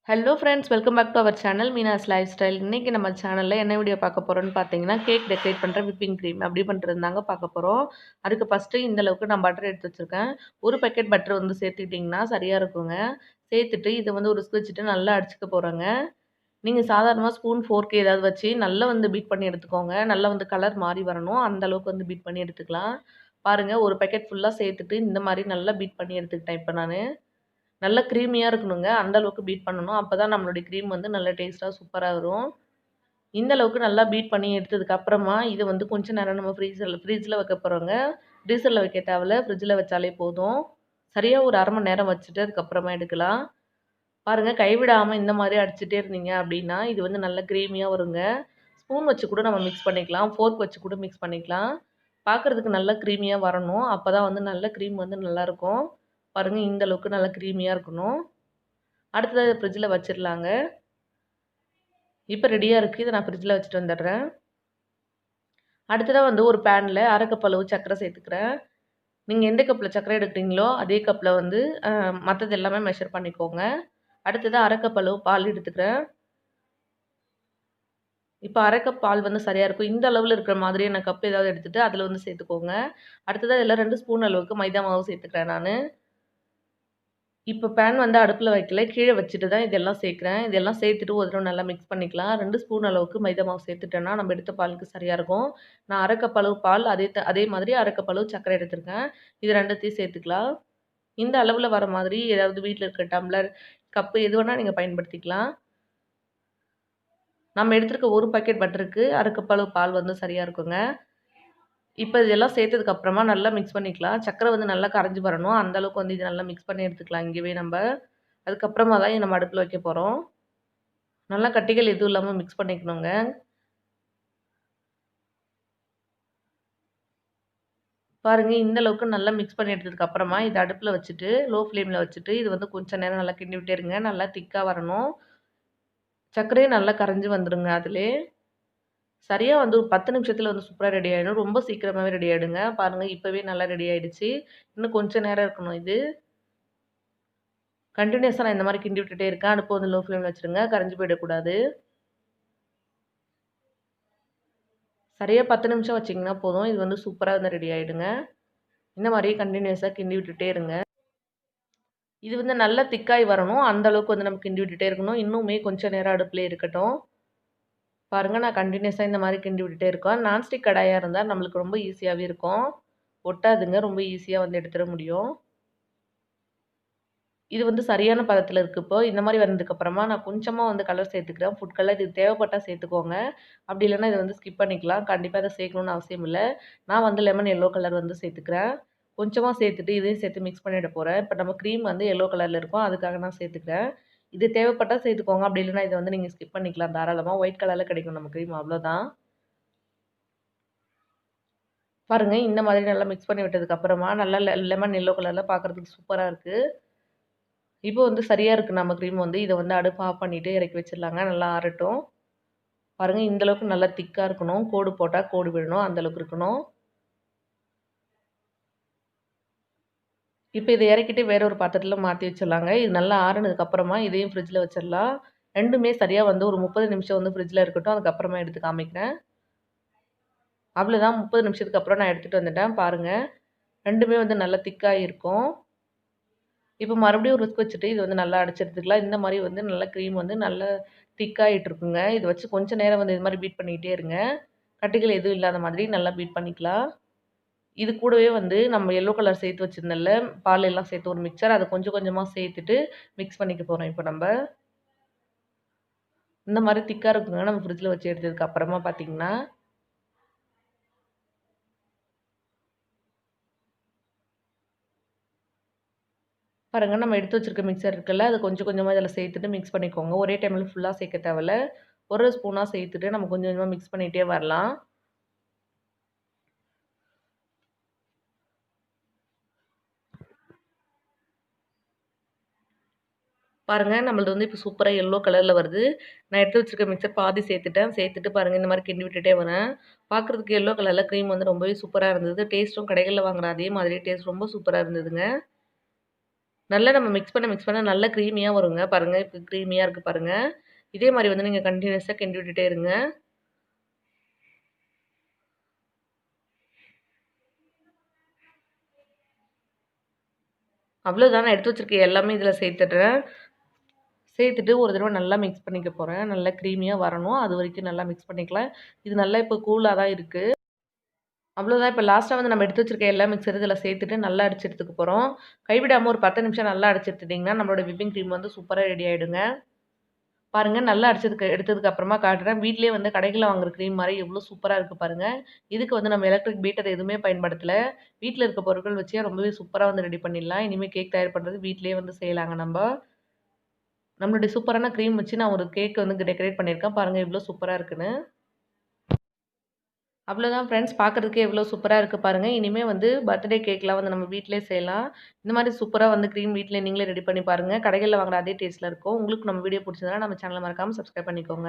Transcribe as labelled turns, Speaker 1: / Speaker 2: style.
Speaker 1: Hello friends, welcome back to our channel Meena's lifestyle. இன்றைக்கி நம்ம சேனலில் என்ன வீடியோ பார்க்க போகிறோன்னு பார்த்தீங்கன்னா, கேக் டெக்கரேட் பண்ணுற விப்பிங் க்ரீம் அப்படி பண்ணுறது தாங்க பார்க்க போகிறோம். அதுக்கு ஃபஸ்ட்டு இந்த அளவுக்கு நான் பட்டர் எடுத்து வச்சுருக்கேன். ஒரு பேக்கெட் பட்டர் வந்து சேர்த்துக்கிட்டிங்கன்னா சரியாக இருக்குங்க. சேர்த்துட்டு இதை வந்து ஒரு வச்சுட்டு நல்லா அடிச்சுக்க போகிறேங்க. நீங்கள் சாதாரணமாக ஸ்பூன் ஃபோர்க்கு ஏதாவது வச்சு நல்லா வந்து பீட் பண்ணி எடுத்துக்கோங்க. நல்லா வந்து கலர் மாறி வரணும், அந்த அளவுக்கு வந்து பீட் பண்ணி எடுத்துக்கலாம். பாருங்கள், ஒரு பேக்கெட் ஃபுல்லாக சேர்த்துட்டு இந்த மாதிரி நல்லா பீட் பண்ணி எடுத்துக்கிட்டேன். இப்போ நான் நல்லா க்ரீமியா இருக்கணுங்க. அந்த அளவுக்கு பீட் பண்ணணும். அப்பதான் நம்மளுடைய க்ரீம் வந்து நல்ல டேஸ்ட்டா சூப்பரா வரும். இந்த அளவுக்கு நல்லா பீட் பண்ணி எடுத்ததுக்கு அப்புறமா, இத வந்து கொஞ்ச நேரம் நம்ம ஃப்ரிட்ஜ்ல வைக்க போறோங்க. ஃப்ரீசர்ல வைக்க தேவையில்ல. ஃப்ரிட்ஜ்ல வச்சாலே போதும். சரியா ஒரு 1/2 மணி நேரம் வச்சுட்டு அதுக்கப்புறமா எடுக்கலாம். பாருங்க, கைவிடாம இந்த மாதிரி அடிச்சுட்டே இருந்தீங்க அப்படின்னா, இது வந்து நல்ல க்ரீமியா வருங்க. ஸ்பூன் வச்சு கூட நம்ம மிக்ஸ் பண்ணிக்கலாம். ஃபோர்க் வச்சு கூட மிக்ஸ் பண்ணிக்கலாம். பார்க்கறதுக்கு நல்லா க்ரீமியா வரணும். அப்பதான் வந்து நல்ல க்ரீம் வந்து நல்லாருக்கும். பாருங்க, இந்த அளவுக்கு நல்லா க்ரீமியா இருக்கணும். அடுத்தது ஃப்ரிட்ஜில் வச்சிடலாங்க. இப்போ ரெடியாக இருக்குது. இதை நான் ஃப்ரிட்ஜில் வச்சுட்டு வந்துடுறேன். அடுத்ததாக வந்து ஒரு பேனில் 1/2 கப் அளவு சர்க்கரை சேர்த்துக்கிறேன். நீங்கள் எந்த கப்பில் சர்க்கரை எடுக்கிறீங்களோ அதே கப்பில் வந்து மற்றது எல்லாமே மெஷர் பண்ணிக்கோங்க. அடுத்ததாக 1/2 கப் அளவு பால் எடுத்துக்கிறேன். இப்போ 1/2 கப் பால் வந்து சரியாக இருக்கும். இந்த அளவில் இருக்கிற மாதிரியான கப் ஏதாவது எடுத்துகிட்டு அதில் வந்து சேர்த்துக்கோங்க. அடுத்ததாக இதில் 2 ஸ்பூன் அளவுக்கு மைதா மாவு சேர்த்துக்கிறேன் நான். இப்போ பேன் வந்து அடுப்பில் வைக்கல, கீழே வச்சுட்டு தான் இதெல்லாம் சேர்க்குறேன். இதெல்லாம் சேர்த்துட்டு ஒரு தடவை நல்லா மிக்ஸ் பண்ணிக்கலாம். 2 ஸ்பூன் அளவுக்கு மைதா மாவு சேர்த்துட்டேன்னா, நம்ம எடுத்த பாலுக்கு சரியாக இருக்கும். நான் 1/2 கப் அளவு பால், அதே மாதிரி 1/2 கப் அளவு சர்க்கரை எடுத்திருக்கேன். இது 2த்தையும் சேர்த்துக்கலாம். இந்த அளவில் வர மாதிரி ஏதாவது வீட்டில் இருக்க டம்ளர், கப்பு எது வேணால் நீங்கள் பயன்படுத்திக்கலாம். நம்ம எடுத்துருக்க ஒரு பாக்கெட் பட்டருக்கு 1/2 கப் அளவு பால் வந்து சரியாக இருக்குங்க. இப்போ இதெல்லாம் சேர்த்ததுக்கு அப்புறமா நல்லா மிக்ஸ் பண்ணிக்கலாம். சர்க்கரை வந்து நல்லா கரைஞ்சி வரணும். அந்த அளவுக்கு வந்து இது நல்லா மிக்ஸ் பண்ணி எடுத்துக்கலாம் இங்கேயே நம்ப. அதுக்கப்புறமா தான் நம்ம அடுப்பில வைக்க போறோம். நல்லா கட்டிகள் எதுவும் இல்லாம மிக்ஸ் பண்ணிக்கணுங்க. பாருங்க, இந்த அளவுக்கு நல்லா மிக்ஸ் பண்ணி எடுத்ததுக்கு அப்புறமா இத அடுப்பில வச்சுட்டு, லோ ஃப்ளேம்ல வச்சுட்டு, இது வந்து கொஞ்ச நேரம் நல்லா கிண்டி விட்டே இருங்க. நல்லா திக்கா வரணும். சர்க்கரையும் நல்லா கரைஞ்சு வந்துருங்க அதிலயே. சரியா வந்து ஒரு 10 நிமிஷத்துல வந்து சூப்பரா ரெடி ஆயிடும். ரொம்ப சீக்கிரமாவே ரெடி ஆயிடுங்க. பாருங்க, இப்பவே நல்லா ரெடி ஆயிடுச்சு. இன்னும் கொஞ்ச நேரம் இருக்கணும் இது. கன்டினியூஸா நான் இந்த மாரி கிண்டி விட்டுட்டே இருக்கேன். அடுப்ப வந்து லோ ஃப்ளேம்ல வச்சுருங்க. கரைஞ்சு போயிடக்கூடாது. சரியா 10 நிமிஷம் வச்சீங்கன்னா போதும். இது வந்து சூப்பரா வந்து ரெடி ஆயிடுங்க. இந்த மாரியே கன்டினியூஸா கிண்டி விட்டுட்டே இருங்க. இது வந்து நல்லா திக்காய் வரணும். அந்த அளவுக்கு வந்து நம்ம கிண்டி விட்டுட்டே இருக்கணும். இன்னுமே கொஞ்சம் நேரம் அடுப்பிலே இருக்கட்டும். பாருங்க, நான் கன்டினியூஸா இந்த மாரி கிண்டி விட்டுட்டே இருக்கேன். நான்ஸ்டிக் கடாயா இருந்தா நம்மளுக்கு ரொம்ப ஈஸியாவே இருக்கும். ஒட்டாதுங்க. ரொம்ப ஈஸியா வந்து எடுத்துற முடியும். இது வந்து சரியான பதத்துல இருக்கு இப்போ. இந்த மாரி வந்ததுக்கப்புறமா நான் கொஞ்சமா வந்து கலர் சேர்த்துக்கிறேன். ஃபுட் கலர் இது தேவைப்பட்டா சேர்த்துக்கோங்க. அப்படி இல்லன்னா இத வந்து ஸ்கிப் பண்ணிக்கலாம். கண்டிப்பா இத சேர்க்கணும்னு அவசியம் இல்ல. நான் வந்து லெமன் எல்லோ கலர் வந்து சேர்த்துக்கிறேன். கொஞ்சமா சேர்த்துட்டு இதையும் சேர்த்து மிக்ஸ் பண்ணிட போறேன். இப்ப நம்ம கிரீம் வந்து எல்லோ கலர்ல இருக்கும். அதுக்காக நான் சேர்த்துக்கிறேன். இது தேவைப்பட்டா சேர்த்துக்கோங்க. அப்படி இல்லன்னா இத வந்து நீங்க ஸ்கிப் பண்ணிக்கலாம் தாராளமா. ஒயிட் கலர்ல கிடைக்கும் நம்ம கிரீம் அவ்வளோதான். பாருங்க, இந்த மாதிரி நல்லா மிக்ஸ் பண்ணி விட்டதுக்கு அப்புறமா நல்லா லெமன் எல்லோ கலர்ல பார்க்கறதுக்கு சூப்பரா இருக்கு. இப்போ வந்து சரியா இருக்கு நம்ம கிரீம் வந்து. இத வந்து அடுப்ப ஆஃப் பண்ணிட்டு இறக்கி வச்சிடலாங்க. நல்லா ஆறட்டும். பாருங்க, இந்த அளவுக்கு நல்லா திக்கா இருக்கணும். கோடு போட்டா கோடு விழணும். அந்த அளவுக்கு இருக்கணும். இப்ப இத இறக்கிட்டு வேற ஒரு பாத்திரத்துல மாத்தி வச்சிடலாங்க. இது நல்லா ஆறுனதுக்கு அப்புறமா இதையும் ஃப்ரிட்ஜ்ல வச்சிடலாம். 2மே சரியா வந்து ஒரு 30 நிமிஷம் வந்து ஃப்ரிட்ஜ்ல இருக்கட்டும். அதுக்கப்புறமா எடுத்து காமிக்கிறேன். அவ்வளோதான், 30 நிமிஷத்துக்கு அப்புறம் நான் எடுத்துட்டு வந்துட்டேன். பாருங்க, 2மே வந்து நல்லா திக்கா இருக்கும். இப்போ மறுபடியும் ஒரு விஸ்க் வச்சுட்டு இது வந்து நல்லா அடிச்சு எடுத்துக்கலாம். இந்த மாரி வந்து நல்லா க்ரீம் வந்து நல்லா திக்காயிட்டு இருக்குங்க. இத வச்சு கொஞ்ச நேரம் வந்து இது மாரி பீட் பண்ணிக்கிட்டே இருங்க. கட்டிகள் எதுவும் இல்லாத மாதிரி நல்லா பீட் பண்ணிக்கலாம். இது கூடவே வந்து நம்ம எல்லோ கலர் சேர்த்து வச்சிருந்தேன்ல, பால் எல்லாம் சேர்த்து ஒரு மிக்சர் அத கொஞ்சம் கொஞ்சமா சேர்த்துட்டு மிக்ஸ் பண்ணிக்க போறோம் இப்ப நம்ப. இந்த மாரி திக்கா இருக்குங்க நம்ம ஃப்ரிட்ஜ்ல வச்சு எடுத்ததுக்கு அப்புறமா பார்த்தீங்கன்னா. பாருங்க, நம்ம எடுத்து வச்சிருக்க மிக்ஸர் இருக்குல்ல, அத கொஞ்சம் கொஞ்சமா இதில சேர்த்துட்டு மிக்ஸ் பண்ணிக்கோங்க. ஒரே டைம்ல ஃபுல்லா சேர்க்க தேவையில்ல. ஒரு ஸ்பூனா சேர்த்துட்டு நம்ம கொஞ்சம் கொஞ்சமா மிக்ஸ் பண்ணிட்டே வரலாம். பாருங்க, நம்மளது வந்து இப்போ சூப்பரா எல்லோ கலர்ல வருது. நான் எடுத்து வச்சிருக்க மிக்ஸர் பாதி சேர்த்துட்டேன். சேர்த்துட்டு பாருங்க, இந்த மாரி கிண்டி விட்டுட்டே வரேன். பார்க்குறதுக்கு எல்லோ கலர்ல க்ரீம் வந்து ரொம்பவே சூப்பரா இருந்தது. டேஸ்ட்டும் கடைகள்ல வாங்குற அதே மாதிரி டேஸ்ட் ரொம்ப சூப்பரா இருந்ததுங்க. நல்லா நம்ம மிக்ஸ் பண்ண நல்லா க்ரீமியா வருங்க. பாருங்க இப்ப க்ரீமியா இருக்கு பாருங்க. இதே மாரி வந்து நீங்க கன்டினியூஸா கிண்டி விட்டுட்டே இருங்க. அவ்வளோதான் நான் எடுத்து வச்சிருக்க எல்லாமே இதில சேர்த்துடுறேன். சேர்த்துட்டு ஒரு தடவ நல்லா மிக்ஸ் பண்ணிக்க போறேன். நல்லா க்ரீமியா வரணும். அதுவரைக்கும் நல்லா மிக்ஸ் பண்ணிக்கலாம். இது நல்லா இப்போ கூலா தான் இருக்கு. அவ்வளோதான் இப்ப லாஸ்ட்டா வந்து நம்ம எடுத்து வச்சிருக்க எல்லா மிக்ஸரும் இதில சேர்த்துட்டு நல்லா அடிச்சு எடுத்துக்க போறோம். கைவிடாம ஒரு 10 நிமிஷம் நல்லா அடிச்சு எடுத்துட்டீங்கன்னா, நம்மளோட விப்பிங் கிரீம் வந்து சூப்பரா ரெடி ஆயிடுங்க. பாருங்க நல்லா எடுத்ததுக்கு அப்புறமா காட்டுறேன். வீட்லயே வந்து கடைகள்ல வாங்குற கிரீம் மாரி எவ்வளோ சூப்பரா இருக்கு பாருங்க. இதுக்கு வந்து நம்ம எலக்ட்ரிக் பீட்டர் எதுவுமே பயன்படுத்தல. வீட்ல இருக்க பொருட்கள் வச்சே ரொம்பவே சூப்பரா வந்து ரெடி பண்ணிடலாம். இனிமே கேக் தயார் பண்றது வீட்லயே வந்து செய்யலாங்க நம்ப. நம்மளுடைய சூப்பரான கிரீம் வச்சு நான் ஒரு கேக் வந்து டெக்கரேட் பண்ணியிருக்கேன். பாருங்க எவ்வளோ சூப்பரா இருக்குன்னு. அவ்வளோதான் ஃப்ரெண்ட்ஸ் பார்க்கறதுக்கே எவ்வளோ சூப்பரா இருக்கு பாருங்க. இனிமே வந்து பர்த்டே கேக்லாம் வந்து நம்ம வீட்லயே செய்யலாம். இந்த மாரி சூப்பரா வந்து கிரீம் வீட்ல நீங்களே ரெடி பண்ணி பாருங்க. கடைகள்ல வாங்குற அதே டேஸ்ட்ல இருக்கும். உங்களுக்கு நம்ம வீடியோ புடிச்சிருந்தா நம்ம சேனல மறக்காம சப்ஸ்கிரைப் பண்ணிக்கோங்க.